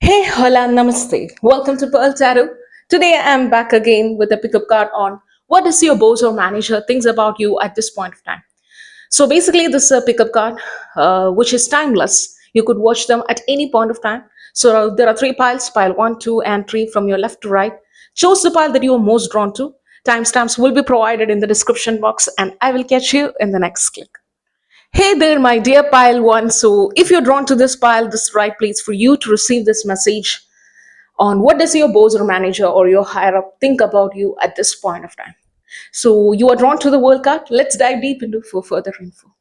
Hey, hola, namaste. Welcome to Pearl Tarot. Today I'm back again with a pickup card on what does your boss or manager thinks about you at this point of time. So basically, this is a pickup card, which is timeless. You could watch them at any point of time. So there are three piles: pile one, two, and three from your left to right. Choose the pile that you are most drawn to. Timestamps will be provided in the description box, and I will catch you in the next click. Hey there, my dear pile one. So, if you're drawn to this pile, this is the right place for you to receive this message on what does your boss or manager or your higher up think about you at this point of time. So, you are drawn to the world card. Let's dive deep into for further info.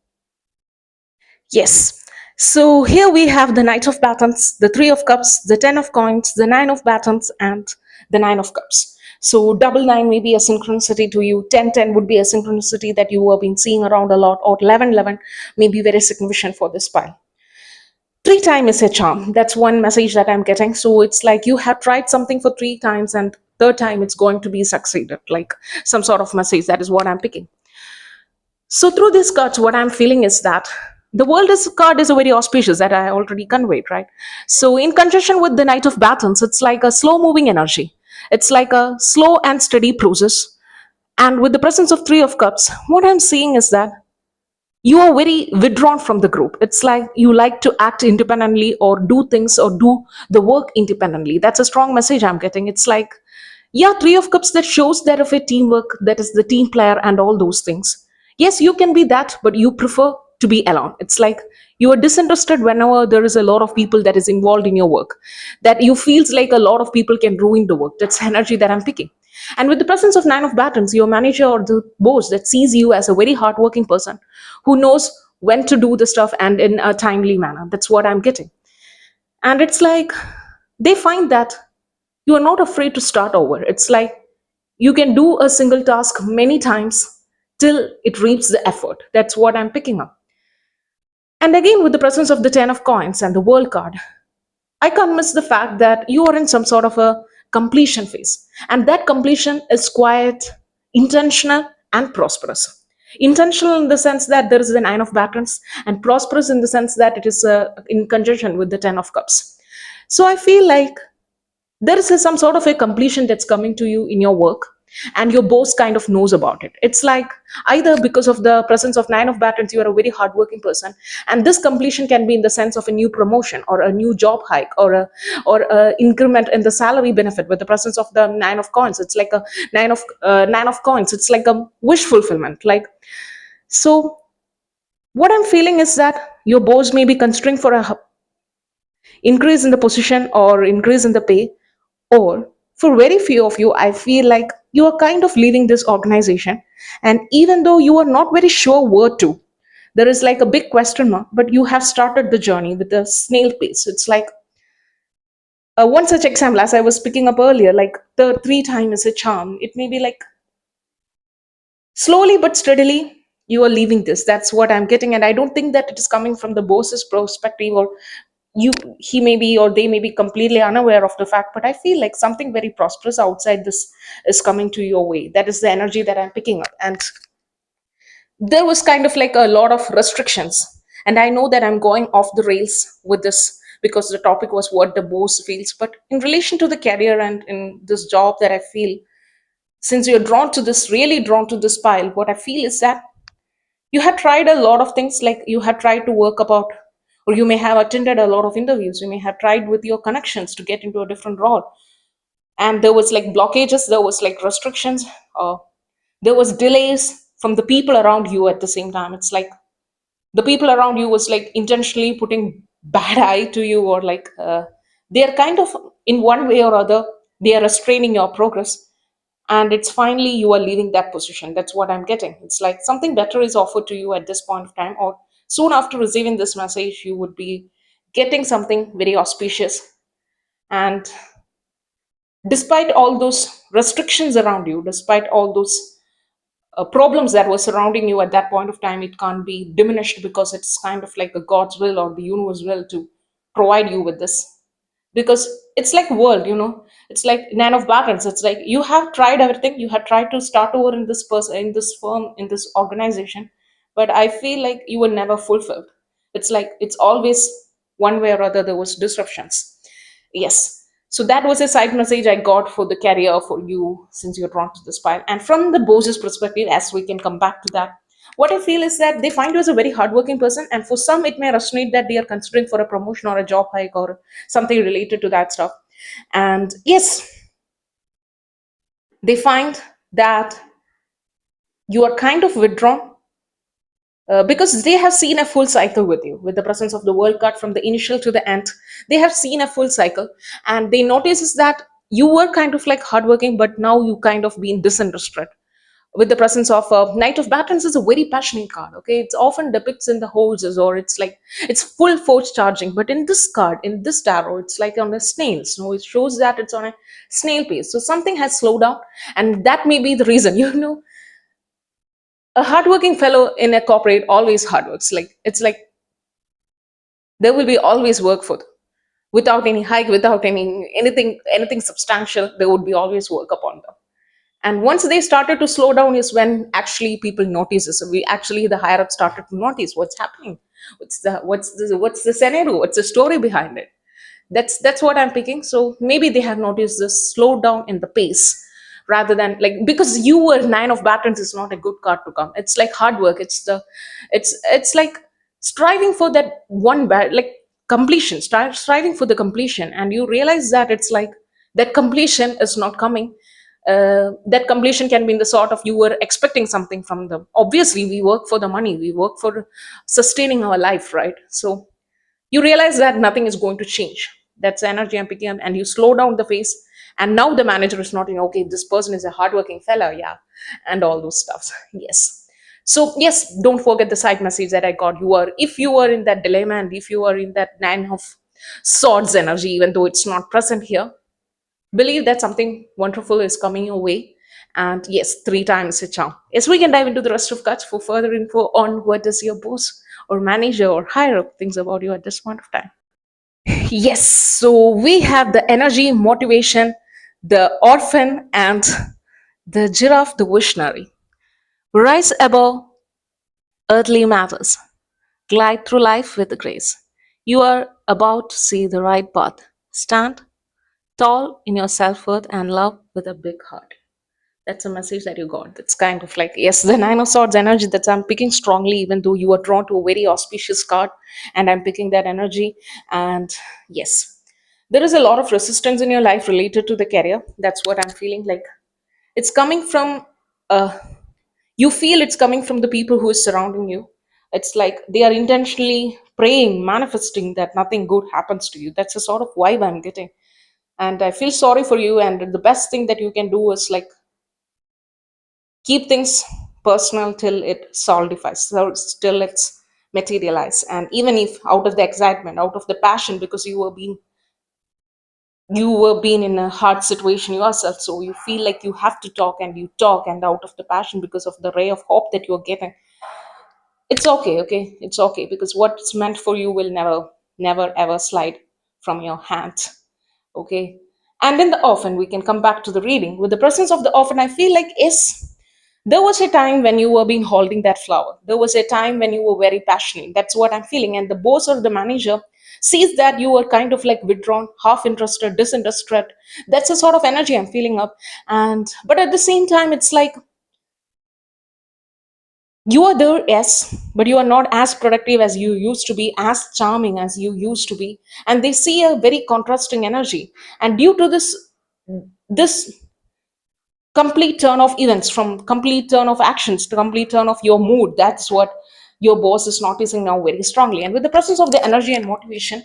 Yes. So here we have the Knight of Batons, the Three of Cups, the Ten of Coins, the Nine of Batons, and the Nine of Cups. So double nine may be a synchronicity to you. 10-10 would be a synchronicity that you have been seeing around a lot, or 11-11 may be very significant for this pile. Three time is a charm. That's one message that I'm getting. So it's like you have tried something for three times, and third time it's going to be succeeded. Like some sort of message. That is what I'm picking. So through these cards, what I'm feeling is that the world is card is a very auspicious that I already conveyed, right? So in conjunction with the Knight of Batons, it's like a slow moving energy. It's like a slow and steady process. And with the presence of Three of Cups, what I'm seeing is that you are very withdrawn from the group. It's like you like to act independently or do things or do the work independently. That's a strong message I'm getting. It's like, yeah, Three of Cups that shows that of a teamwork, that is the team player and all those things. Yes, you can be that, but you prefer to be alone. It's like you are disinterested whenever there is a lot of people that is involved in your work, that you feels like a lot of people can ruin the work. That's energy that I'm picking. And with the presence of Nine of Batons, your manager or the boss that sees you as a very hardworking person who knows when to do the stuff and in a timely manner. That's what I'm getting. And it's like they find that you are not afraid to start over. It's like you can do a single task many times till it reaps the effort. That's what I'm picking up. And again, with the presence of the Ten of Coins and the World card, I can't miss the fact that you are in some sort of a completion phase. And that completion is quiet, intentional, and prosperous. Intentional in the sense that there is the Nine of Batons, and prosperous in the sense that it is in conjunction with the Ten of Cups. So I feel like there is some sort of a completion that's coming to you in your work, and your boss kind of knows about it. It's like either because of the presence of Nine of Batons, you are a very hardworking person, and this completion can be in the sense of a new promotion or a new job hike or a increment in the salary benefit. With the presence of the Nine of Coins, it's like a nine of coins. It's like a wish fulfillment. Like, so what I'm feeling is that your boss may be considering for a increase in the position or increase in the pay, or for very few of you, I feel like you are kind of leaving this organization. And even though you are not very sure where to, there is like a big question mark, but you have started the journey with a snail pace. It's like one such example, as I was picking up earlier, like the three time is a charm. It may be like slowly but steadily you are leaving this. That's what I'm getting. And I don't think that it is coming from the boss's perspective, or you he may be or they may be completely unaware of the fact, but I feel like something very prosperous outside this is coming to your way. That is the energy that I'm picking up. And there was kind of like a lot of restrictions, and I know that I'm going off the rails with this because the topic was what the boss feels, but in relation to the career and in this job that I feel, since you're drawn to this, really drawn to this pile, what I feel is that you had tried a lot of things. Like you had tried to work about, or you may have attended a lot of interviews, you may have tried with your connections to get into a different role, and there was like blockages, there was like restrictions, uh, there was delays from the people around you. At the same time, it's like the people around you was like intentionally putting bad eye to you, or like they're kind of in one way or other they are restraining your progress. And it's finally you are leaving that position. That's what I'm getting. It's like something better is offered to you at this point of time, or soon after receiving this message you would be getting something very auspicious. And despite all those restrictions around you, despite all those problems that were surrounding you at that point of time, it can't be diminished, because it's kind of like a God's will or the universe will to provide you with this. Because it's like world, it's like Nine of Batons. It's like you have tried everything, you have tried to start over in this person, in this firm, in this organization, but I feel like you were never fulfilled. It's like it's always one way or other there was disruptions. Yes. So that was a side message I got for the career for you, since you're drawn to this pile. And from the boss's perspective, as we can come back to that, what I feel is that they find you as a very hardworking person, and for some, it may resonate that they are considering for a promotion or a job hike or something related to that stuff. And yes, they find that you are kind of withdrawn, because they have seen a full cycle with you, with the presence of the world card from the initial to the end. They have seen a full cycle, and they notices that you were kind of like hardworking, but now you kind of been disinterested. With the presence of knight of batons is a very passionate card. Okay, it's often depicts in the horses, or it's like it's full force charging, but in this card, in this tarot, it's like on a snail. So it shows that it's on a snail pace, so something has slowed down. And that may be the reason, a hardworking fellow in a corporate always hard works. Like it's like there will be always work for them. Without any hike, without anything substantial, there would be always work upon them. And once they started to slow down is when actually people notices. So we actually, the higher up, started to notice what's happening, what's the scenario, what's the story behind it. That's what I'm picking. So maybe they have noticed this slowdown in the pace, rather than like, because you were nine of batons is not a good card to come. It's like hard work. It's like striving for that one bad, like completion, striving for the completion, and you realize that it's like that completion is not coming. That completion can be in the sort of you were expecting something from them. Obviously we work for the money, we work for sustaining our life, right? So you realize that nothing is going to change. That's the energy I'm picking up, and you slow down the pace. And now the manager is not, okay, this person is a hardworking fella, yeah, and all those stuffs. Yes. So yes, don't forget the side message that I got. If you are in that dilemma, and if you are in that nine of swords energy, even though it's not present here, believe that something wonderful is coming your way. And yes, three times a charm. Yes, we can dive into the rest of cards for further info on what does your boss or manager or higher up thinks about you at this point of time. Yes, so we have the energy, motivation, the orphan, and the giraffe, the visionary. Rise above earthly matters. Glide through life with grace. You are about to see the right path. Stand tall in your self worth and love with a big heart. That's a message that you got. That's kind of like, yes, the nine of swords energy that I'm picking strongly, even though you are drawn to a very auspicious card, and I'm picking that energy. And yes, there is a lot of resistance in your life related to the career. That's what I'm feeling like. It's coming from, uh, you feel it's coming from the people who is surrounding you. It's like they are intentionally praying, manifesting that nothing good happens to you. That's the sort of vibe I'm getting. And I feel sorry for you. And the best thing that you can do is like keep things personal till it solidifies, so till it's materialized. And even if out of the excitement, out of the passion, because you were being in a hard situation yourself, so you feel like you have to talk, and you talk, and out of the passion, because of the ray of hope that you're getting, it's okay. Okay, it's okay, because what's meant for you will never ever slide from your hand. Okay. And in the orphan, we can come back to the reading. With the presence of the orphan, I feel like, yes, there was a time when you were being holding that flower. There was a time when you were very passionate. That's what I'm feeling. And the boss or the manager sees that you are kind of like withdrawn, half interested, disinterested. That's the sort of energy I'm feeling up. And but at the same time, it's like you are there, yes, but you are not as productive as you used to be, as charming as you used to be. And they see a very contrasting energy. And due to this complete turn of events, from complete turn of actions to complete turn of your mood, that's what your boss is noticing now very strongly. And with the presence of the energy and motivation,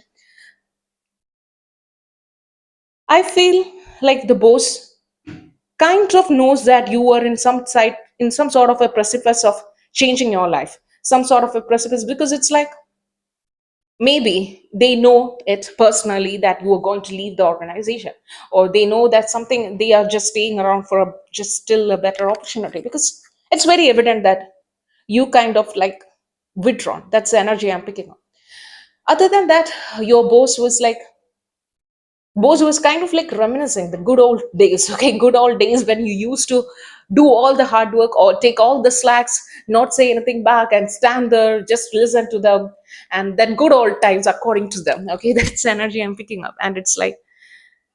I feel like the boss kind of knows that you are in some sort of a precipice of changing your life, some sort of a precipice, because it's like maybe they know it personally that you are going to leave the organization, or they know that something, they are just staying around for just still a better opportunity, because it's very evident that you kind of like withdrawn. That's the energy I'm picking up. Other than that, your boss was kind of like reminiscing the good old days. Okay, good old days when you used to do all the hard work or take all the slacks, not say anything back, and stand there, just listen to them. And then good old times according to them. Okay, that's the energy I'm picking up. And it's like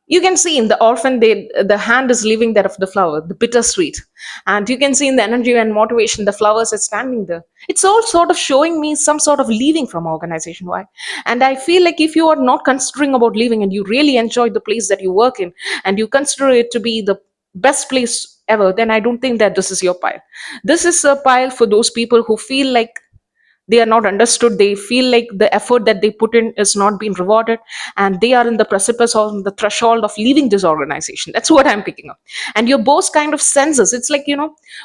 You can see in the orphan, the hand is leaving there of the flower, the bittersweet. And you can see in the energy and motivation, the flowers are standing there. It's all sort of showing me some sort of leaving from organization. Why? And I feel like if you are not considering about leaving and you really enjoy the place that you work in, and you consider it to be the best place ever, then I don't think that this is your pile. This is a pile for those people who feel like they are not understood. They feel like the effort that they put in is not being rewarded, and they are in the precipice or the threshold of leaving this organization. That's what I'm picking up. And your boss kind of senses, it's like,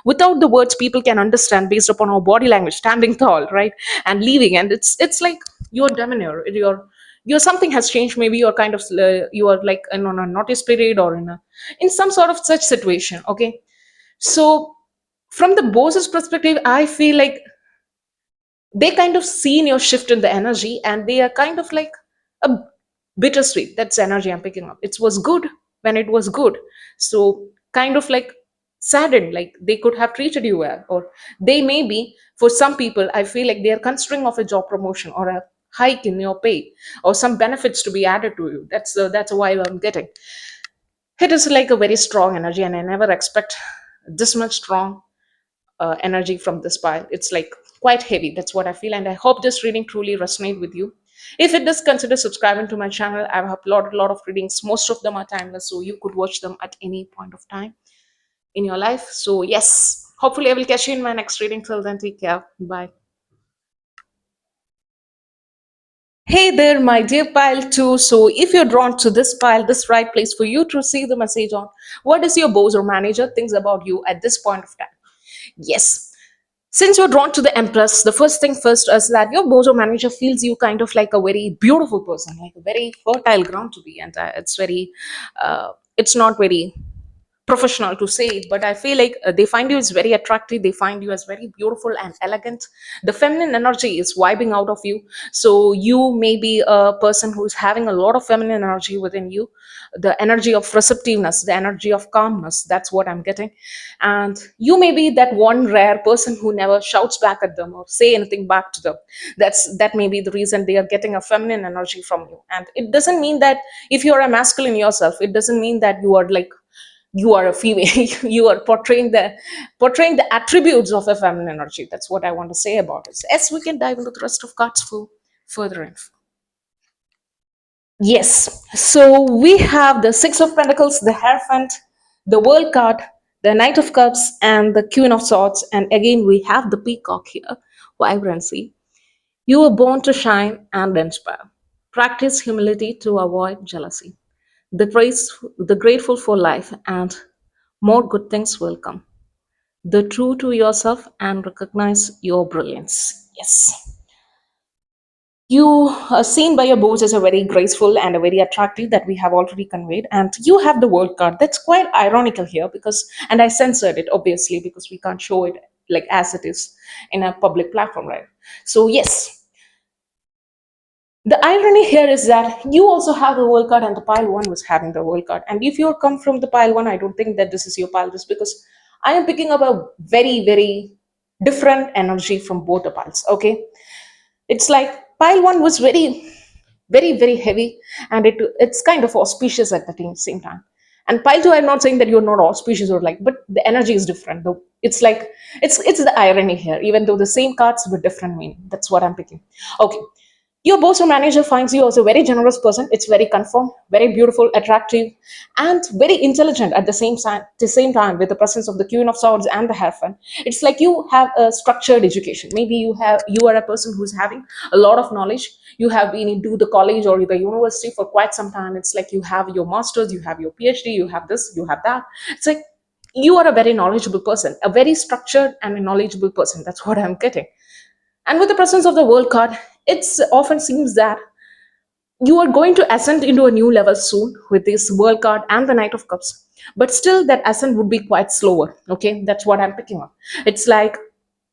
without the words, people can understand based upon our body language, standing tall, right, and leaving. And it's like your demeanor, your something has changed. Maybe you're kind of you are like on a notice period, or in some sort of such situation. Okay, so from the boss's perspective, I feel like they kind of seen your shift in the energy, and they are kind of like a bittersweet. That's the energy I'm picking up. It was good when it was good, so kind of like saddened, like they could have treated you well. Or they may be, for some people, I feel like they are considering of a job promotion or a hike in your pay, or some benefits to be added to you. That's why I'm getting. It is like a very strong energy, and I never expect this much strong energy from this pile. It's like quite heavy. That's what I feel. And I hope this reading truly resonate with you. If it does, consider subscribing to my channel. I've uploaded a lot of readings. Most of them are timeless, so you could watch them at any point of time in your life. So yes, hopefully I will catch you in my next reading. Till then, take care. Bye. Hey there, my dear pile too. So if you're drawn to this pile, this right place for you to receive the message on what does your boss or manager thinks about you at this point of time. Yes. Since you're drawn to the Empress, the first thing first is that your bozo manager feels you kind of like a very beautiful person, like a very fertile ground to be. And it's not very professional to say it, but I feel like they find you as very attractive. They find you as very beautiful and elegant. The feminine energy is vibing out of you. So you may be a person who is having a lot of feminine energy within you, the energy of receptiveness, the energy of calmness. That's what I'm getting. And you may be that one rare person who never shouts back at them or say anything back to them. That may be the reason they are getting a feminine energy from you. And it doesn't mean that if you're a masculine yourself, it doesn't mean that you are like you are a female. You are portraying the attributes of a feminine energy. That's what I want to say about it. Yes, we can dive into the rest of cards for further info. Yes, so we have the Six of Pentacles, the Hierophant, the World card, the Knight of Cups, and the Queen of Swords. And again, we have the Peacock here, vibrancy. You were born to shine and inspire. Practice humility to avoid jealousy. The grateful for life, and more good things will come. The true to yourself and recognize your brilliance. Yes. You are seen by your boss as a very graceful and a very attractive that we have already conveyed. And you have the world card. That's quite ironical here because, and I censored it obviously because we can't show it like as it is in a public platform, right? So, yes, the irony here is that you also have the world card and the pile one was having the world card. And if you come from the pile one, I don't think that this is your pile just because I am picking up a very, very different energy from both the piles. Okay. It's like pile one was very, very heavy, and it's kind of auspicious at the same time. And pile two, I'm not saying that you're not auspicious or like, but the energy is different. Though it's like it's the irony here, even though the same cards with different meaning. That's what I'm picking. Okay. Your boss or manager finds you as a very generous person. It's very confirmed, very beautiful, attractive, and very intelligent at the same time with the presence of the Queen of Swords and the Hierophant. It's like you have a structured education. Maybe you are a person who's having a lot of knowledge. You have been into the college or the university for quite some time. It's like you have your masters, you have your PhD, you have this, you have that. It's like you are a very knowledgeable person, a very structured and a knowledgeable person. That's what I'm getting. And with the presence of the world card, it often seems that you are going to ascend into a new level soon with this world card and the Knight of Cups. But still, that ascent would be quite slower. Okay, that's what I'm picking up. It's like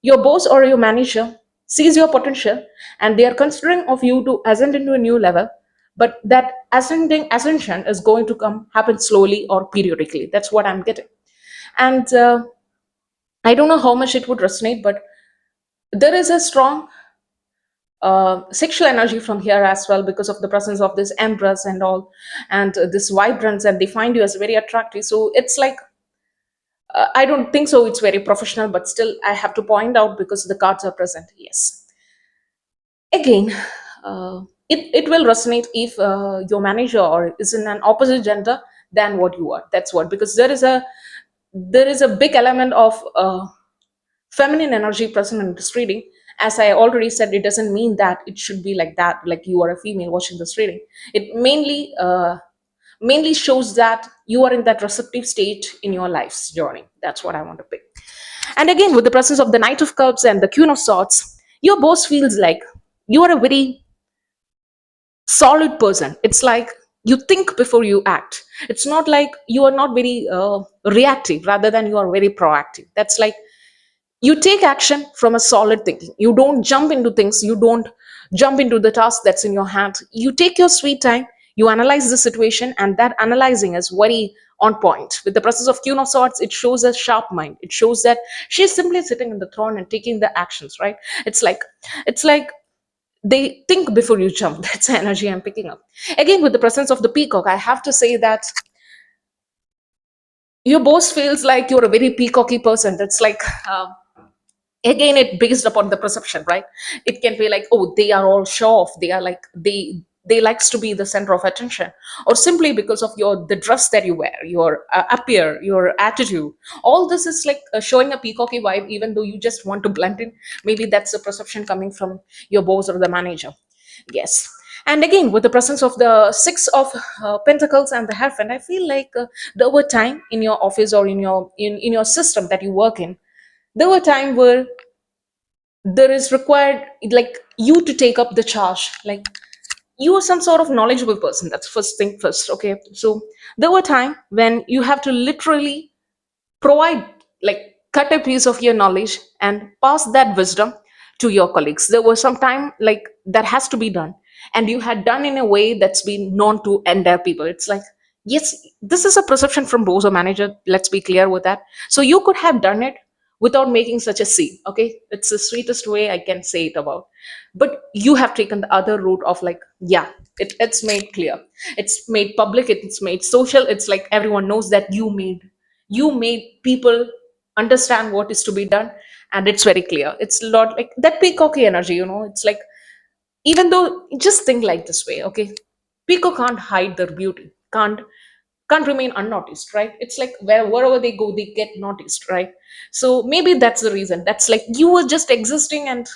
your boss or your manager sees your potential and they are considering of you to ascend into a new level. But that ascension is going to happen slowly or periodically. That's what I'm getting. And I don't know how much it would resonate, but there is a strong sexual energy from here as well, because of the presence of this empress and all, and this vibrance, and they find you as very attractive. So it's like, I don't think so it's very professional, but still I have to point out because the cards are present. Yes, again, it will resonate if your manager or is in an opposite gender than what you are. That's what, because there is a big element of feminine energy present in this reading. As I already said, it doesn't mean that it should be like that, like you are a female watching this reading. It mainly shows that you are in that receptive state in your life's journey. That's what I want to pick. And again, with the presence of the Knight of Cups and the Queen of Swords, your boss feels like you are a very solid person. It's like you think before you act. It's not like you are not very reactive, rather than you are very proactive. That's like you take action from a solid thinking. You don't jump into things. You don't jump into the task that's in your hand. You take your sweet time. You analyze the situation, and that analyzing is very on point. With the process of Queen of Swords, it shows a sharp mind. It shows that she's simply sitting in the throne and taking the actions, right? It's like they think before you jump. That's the energy I'm picking up. Again, with the presence of the peacock, I have to say that your boss feels like you're a very peacocky person. That's like, again, it based upon the perception, right? It can be like, oh, they are all show off, they are like, they likes to be the center of attention, or simply because of the dress that you wear, your appear, your attitude. All this is like showing a peacocky vibe, even though you just want to blend in. Maybe that's the perception coming from your boss or the manager. Yes. And again, with the presence of the six of pentacles and the hierophant, I feel like there were time in your office, or in your system that you work in, there were time where there is required, like, you to take up the charge. Like, you are some sort of knowledgeable person. That's first thing first. Okay, so there were time when you have to literally provide, like, cut a piece of your knowledge and pass that wisdom to your colleagues. There was some time like that has to be done, and you had done in a way that's been known to entire people. It's like, yes, this is a perception from boss or manager, let's be clear with that. So you could have done it without making such a scene. Okay, it's the sweetest way I can say it about. But you have taken the other route of, like, yeah, it's made clear, it's made public, it's made social. It's like everyone knows that you made people understand what is to be done, and it's very clear. It's a lot like that peacocky energy. It's like, even though, just think like this way, okay? Peacock can't hide their beauty, can't remain unnoticed, right? It's like wherever they go, they get noticed, right? So maybe that's the reason. That's like you were just existing, and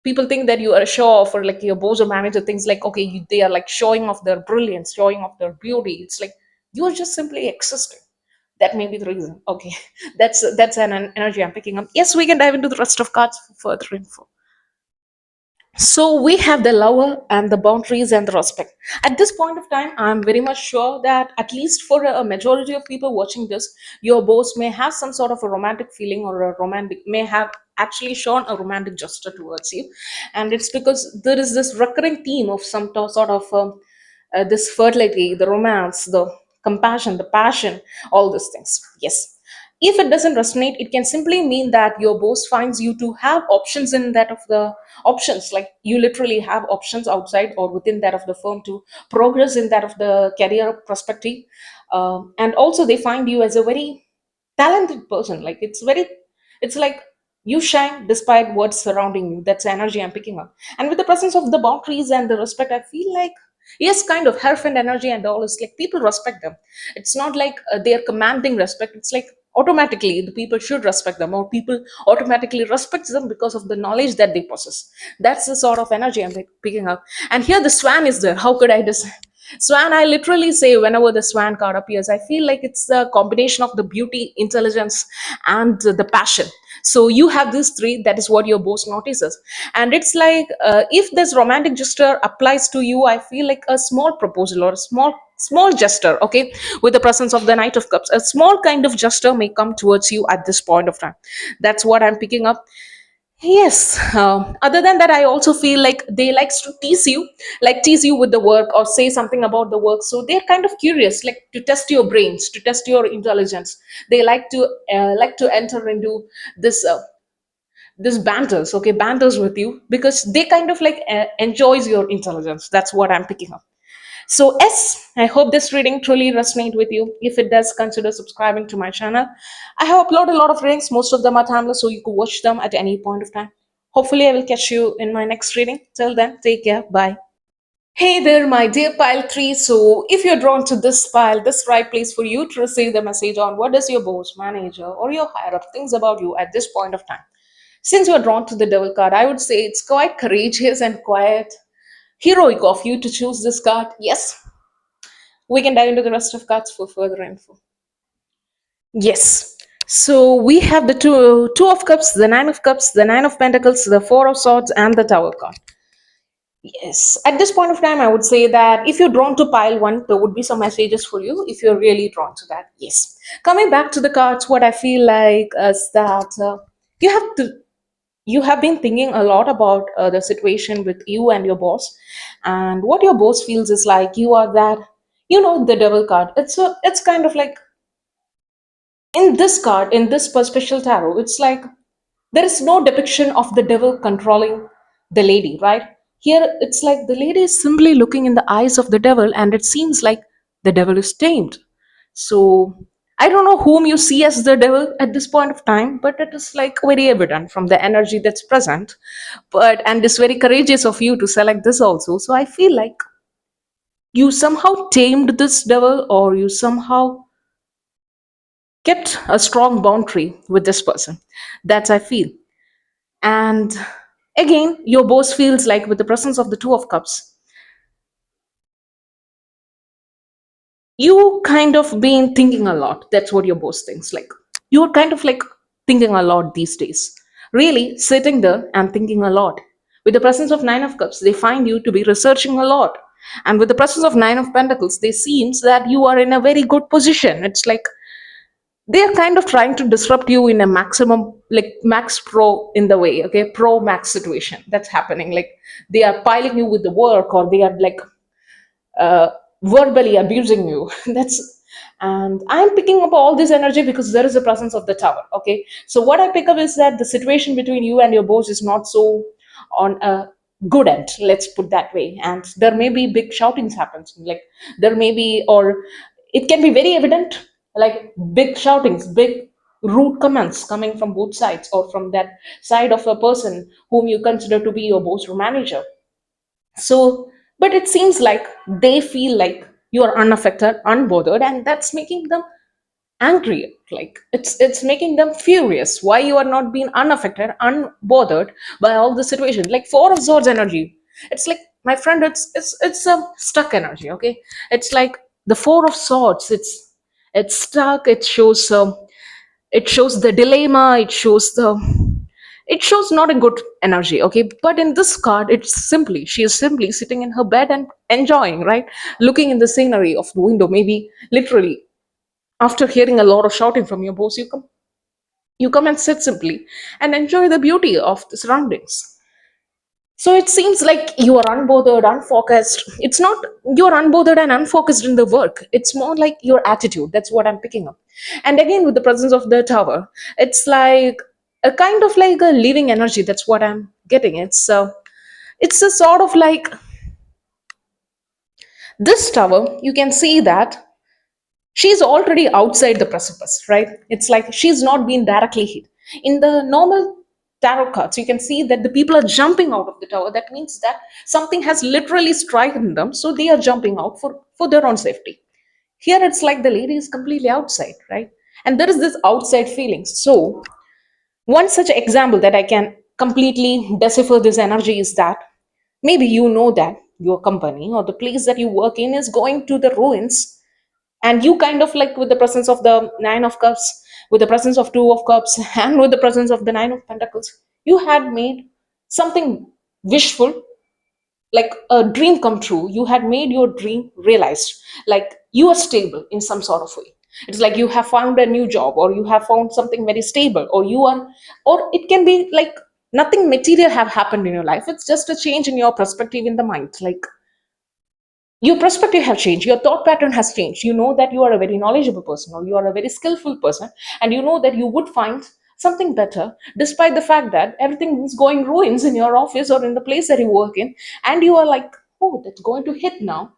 people think that you are a show off, or like your boss or manager thinks like, okay, they are like showing off their brilliance, showing off their beauty. It's like you are just simply existing. That may be the reason. Okay, that's an energy I'm picking up. Yes, we can dive into the rest of cards for further info. So we have the lover and the boundaries and the respect. At this point of time, I'm very much sure that at least for a majority of people watching this, your boss may have some sort of a romantic feeling, or a romantic may have actually shown a romantic gesture towards you, and it's because there is this recurring theme of some sort of this fertility, the romance, the compassion, the passion, all these things. Yes. If it doesn't resonate, it can simply mean that your boss finds you to have options in that of the options, like you literally have options outside or within that of the firm to progress in that of the career perspective. And also they find you as a very talented person. Like, it's like you shine despite what's surrounding you. That's the energy I'm picking up. And with the presence of the boundaries and the respect, I feel like, yes, kind of and energy and all, is like people respect them. It's not like they're commanding respect. It's like automatically the people should respect them, or people automatically respect them because of the knowledge that they possess. That's the sort of energy I'm picking up. And here the swan is there. How could I just swan, I literally say, whenever the swan card appears, I feel like it's the combination of the beauty, intelligence, and the passion. So you have these three. That is what your boss notices. And it's like, if this romantic gesture applies to you, I feel like a small proposal or a small gesture, okay, with the presence of the Knight of Cups, a small kind of gesture may come towards you at this point of time. That's what I'm picking up. Yes. Other than that, I also feel like they likes to tease you with the work, or say something about the work. So they're kind of curious, like to test your brains, to test your intelligence. They like to enter into this this banters, okay, banters with you because they kind of like enjoys your intelligence. That's what I'm picking up. So yes, I hope this reading truly resonate with you. If it does, consider subscribing to my channel. I have uploaded a lot of readings. Most of them are timeless, so you can watch them at any point of time. Hopefully, I will catch you in my next reading. Till then, take care. Bye. Hey there, my dear pile 3. So, if you're drawn to this pile, this right place for you to receive the message on what does your boss, manager, or your higher up thinks about you at this point of time. Since you're drawn to the devil card, I would say it's quite courageous and quite heroic of you to choose this card. Yes, we can dive into the rest of cards for further info. Yes. So we have the two of cups, the nine of cups, the nine of pentacles, the four of swords, and the tower card. Yes. At this point of time, I would say that if you're drawn to pile one, there would be some messages for you. If you're really drawn to that, yes. Coming back to the cards, what I feel like is that you have to you have been thinking a lot about the situation with you and your boss, and what your boss feels is like you are that, the devil card. It's kind of like in this card, in this special tarot, it's like there is no depiction of the devil controlling the lady, right? Here it's like the lady is simply looking in the eyes of the devil, and it seems like the devil is tamed. So I don't know whom you see as the devil at this point of time, but it is like very evident from the energy that's present. But and it's very courageous of you to select this also. So I feel like you somehow tamed this devil, or you somehow kept a strong boundary with this person. That's I feel. And again, your boss feels like with the presence of the two of cups, you kind of been thinking a lot. That's what your boss thinks. Like you're kind of like thinking a lot these days. Really sitting there and thinking a lot. With the presence of nine of cups, they find you to be researching a lot. And with the presence of nine of pentacles, they seems that you are in a very good position. It's like they are kind of trying to disrupt you in a maximum, like max pro in the way, okay, pro max situation that's happening. Like they are piling you with the work, or they are like uh, verbally abusing you. That's and I'm picking up all this energy because there is a presence of the tower. Okay, so what I pick up is that the situation between you and your boss is not so on a good end, let's put that way, and there may be big shoutings happens, like there may be, or it can be very evident, like big shoutings, big rude comments coming from both sides, or from that side of a person whom you consider to be your boss or manager. So, but it seems like they feel like you are unaffected, unbothered, and that's making them angry. Like it's making them furious. Why you are not being unaffected, unbothered by all the situation? Like four of swords energy. It's like my friend. It's a stuck energy. Okay, it's like the four of swords. It's stuck. It shows the dilemma. It shows not a good energy, okay, but in this card she is simply sitting in her bed and enjoying, right, looking in the scenery of the window, maybe literally. After hearing a lot of shouting from your boss, you come and sit simply and enjoy the beauty of the surroundings. So it seems like you are unbothered, unfocused. It's not you're unbothered and unfocused in the work. It's more like your attitude. That's what I'm picking up. And again, with the presence of the tower, it's like a kind of like a living energy. That's what I'm getting. It's a sort of like this tower. You can see that she's already outside the precipice, right? It's like she's not been directly hit. In the normal tarot cards, you can see that the people are jumping out of the tower. That means that something has literally stricken them, so they are jumping out for their own safety. Here, it's like the lady is completely outside, right? And there is this outside feeling. So, one such example that I can completely decipher this energy is that maybe you know that your company or the place that you work in is going to the ruins, and you kind of like with the presence of the nine of cups, with the presence of two of cups, and with the presence of the nine of pentacles, you had made something wishful, like a dream come true. You had made your dream realized, like you are stable in some sort of way. It's like you have found a new job, or you have found something very stable, or you are, or it can be like nothing material have happened in your life. It's just a change in your perspective in the mind. Like your perspective have changed, your thought pattern has changed. You know that you are a very knowledgeable person, or you are a very skillful person, and you know that you would find something better, despite the fact that everything is going ruins in your office or in the place that you work in, and you are like, oh, that's going to hit now,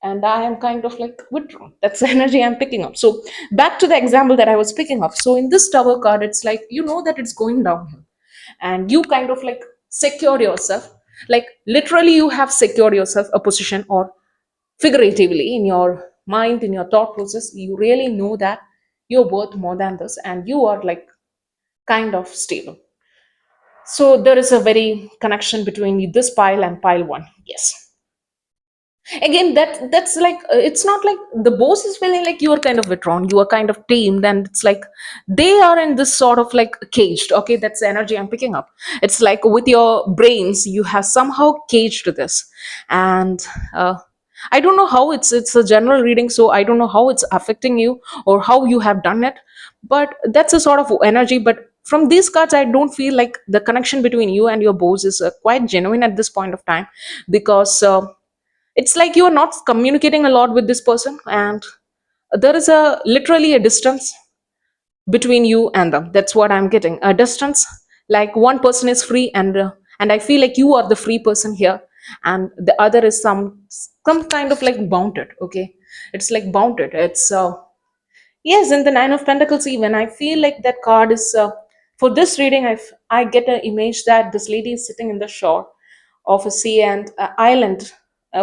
and I am kind of like withdrawn. That's the energy I'm picking up. So back to the example that I was picking up. So in this tower card, it's like you know that it's going downhill, and you kind of like secure yourself, like literally you have secured yourself a position, or figuratively in your mind, in your thought process, you really know that you're worth more than this, and you are like kind of stable. So there is a very connection between this pile and pile one. Yes, again that's like it's not like the boss is feeling like you are kind of withdrawn, you are kind of tamed, and it's like they are in this sort of like caged. Okay, that's the energy I'm picking up. It's like with your brains you have somehow caged this, and I don't know how it's a general reading, so I don't know how it's affecting you or how you have done it, but that's a sort of energy. But from these cards I don't feel like the connection between you and your boss is quite genuine at this point of time, because it's like you are not communicating a lot with this person, and there is a literally a distance between you and them. That's what I'm getting, a distance. Like one person is free, and I feel like you are the free person here, and the other is some kind of like bounded. Okay, it's like bounded. It's yes, in the Nine of Pentacles, even I feel like that card is for this reading. I get an image that this lady is sitting in the shore of a sea, and an island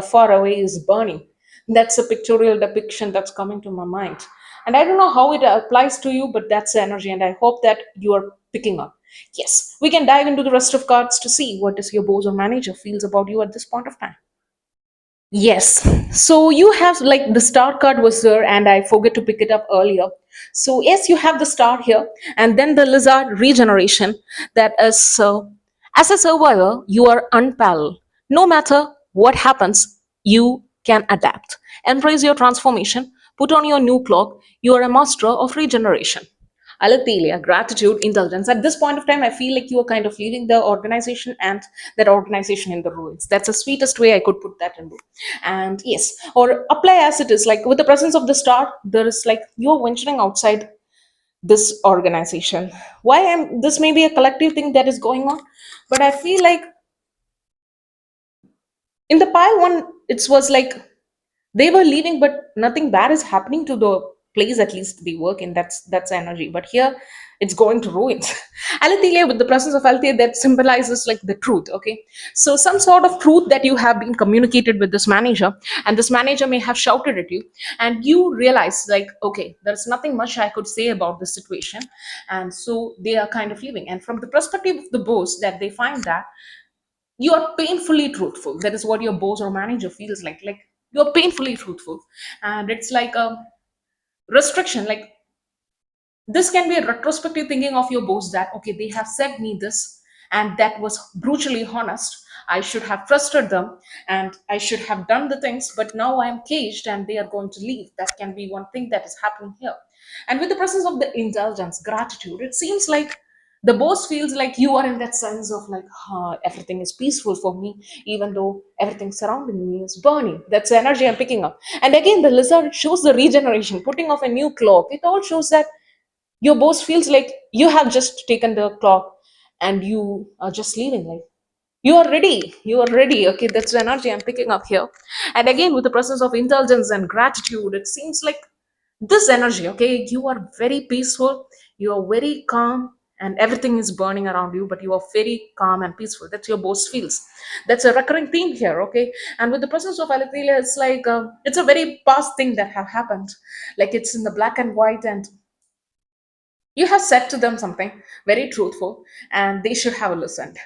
far away is burning. That's a pictorial depiction that's coming to my mind, and I don't know how it applies to you, but that's the energy, and I hope that you are picking up. Yes, we can dive into the rest of cards to see what is your boss or manager feels about you at this point of time. Yes. So you have like the star card was there, and I forget to pick it up earlier. So yes, you have the star here, and then the lizard regeneration. That is so. As a survivor, you are unparalleled. No matter what happens, you can adapt. Embrace your transformation. Put on your new cloak. You are a master of regeneration. Alethea, gratitude, indulgence. At this point of time, I feel like you are kind of leaving the organization and that organization in the ruins. That's the sweetest way I could put that into. And yes, or apply as it is. Like with the presence of the star, there is like you're venturing outside this organization. Why am this may be a collective thing that is going on, but I feel like in the pile one, it was like they were leaving, but nothing bad is happening to the place at least they work in. That's energy, but here it's going to ruins. Alethea, with the presence of Alethea, that symbolizes like the truth. Okay, so some sort of truth that you have been communicated with this manager, and this manager may have shouted at you, and you realize like, okay, there's nothing much I could say about this situation, and so they are kind of leaving. And from the perspective of the boss, that they find that you are painfully truthful. That is what your boss or manager feels like you're painfully truthful, and it's like a restriction. Like this can be a retrospective thinking of your boss, that okay, they have said me this, and that was brutally honest. I should have trusted them, and I should have done the things, but now I am caged and they are going to leave. That can be one thing that is happening here. And with the presence of the indulgence, gratitude, it seems like the boss feels like you are in that sense of like, everything is peaceful for me, even though everything surrounding me is burning. That's the energy I'm picking up. And again, the lizard shows the regeneration, putting off a new cloak. It all shows that your boss feels like you have just taken the clock and you are just leaving. Like you are ready. Okay, that's the energy I'm picking up here. And again, with the presence of intelligence and gratitude, it seems like this energy, okay, you are very peaceful, you are very calm, and everything is burning around you, but you are very calm and peaceful. That's your boss feels. That's a recurring theme here. Okay, and with the presence of Alethea, it's like it's a very past thing that have happened. Like it's in the black and white, and you have said to them something very truthful, and they should have listened.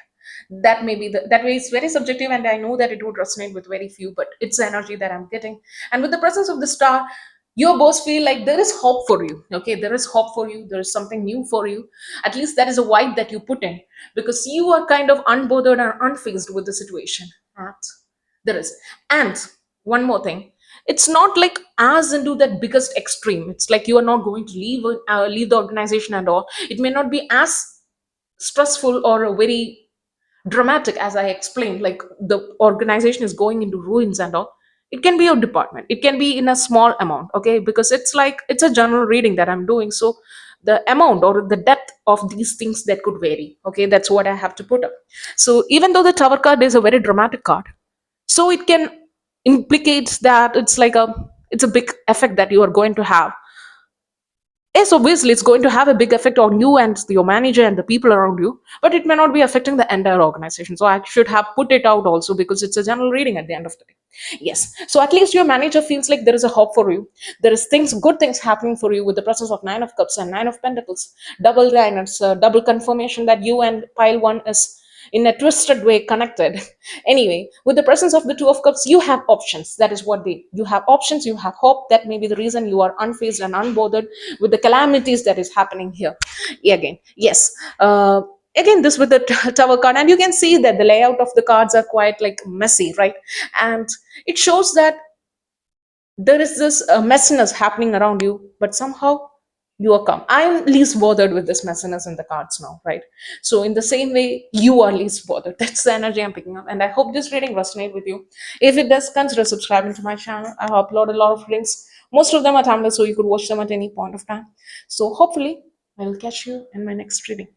That may be that way is very subjective, and I know that it would resonate with very few, but it's the energy that I'm getting. And with the presence of the star, your boss feel like there is hope for you. Okay, there is hope for you, there is something new for you. At least that is a vibe that you put in, because you are kind of unbothered and unfazed with the situation. And there is. And one more thing, it's not like as into that biggest extreme. It's like you are not going to leave the organization and all. It may not be as stressful or very dramatic as I explained, like the organization is going into ruins and all. It can be your department, it can be in a small amount. Okay, because it's like it's a general reading that I'm doing. So the amount or the depth of these things that could vary. Okay, that's what I have to put up. So even though the Tower card is a very dramatic card, so it can implicates that it's a big effect that you are going to have. Yes, obviously it's going to have a big effect on you and your manager and the people around you, but it may not be affecting the entire organization. So I should have put it out also, because it's a general reading at the end of the day. Yes, so at least your manager feels like there is a hope for you. There is things, good things happening for you with the presence of Nine of Cups and Nine of Pentacles. Double nine, it's a double confirmation that you and pile one is in a twisted way connected. Anyway, with the presence of the Two of Cups, you have options. That is what they, you have options, you have hope. That may be the reason you are unfazed and unbothered with the calamities that is happening here. Again, yes. Again, this with the Tower card, and you can see that the layout of the cards are quite like messy, right? And it shows that there is this messiness happening around you, but somehow you are calm. I'm least bothered with this messiness in the cards now, right? So in the same way, you are least bothered. That's the energy I'm picking up, and I hope this reading resonate with you. If it does, consider subscribing to my channel. I upload a lot of readings. Most of them are timeless, so you could watch them at any point of time. So hopefully, I will catch you in my next reading.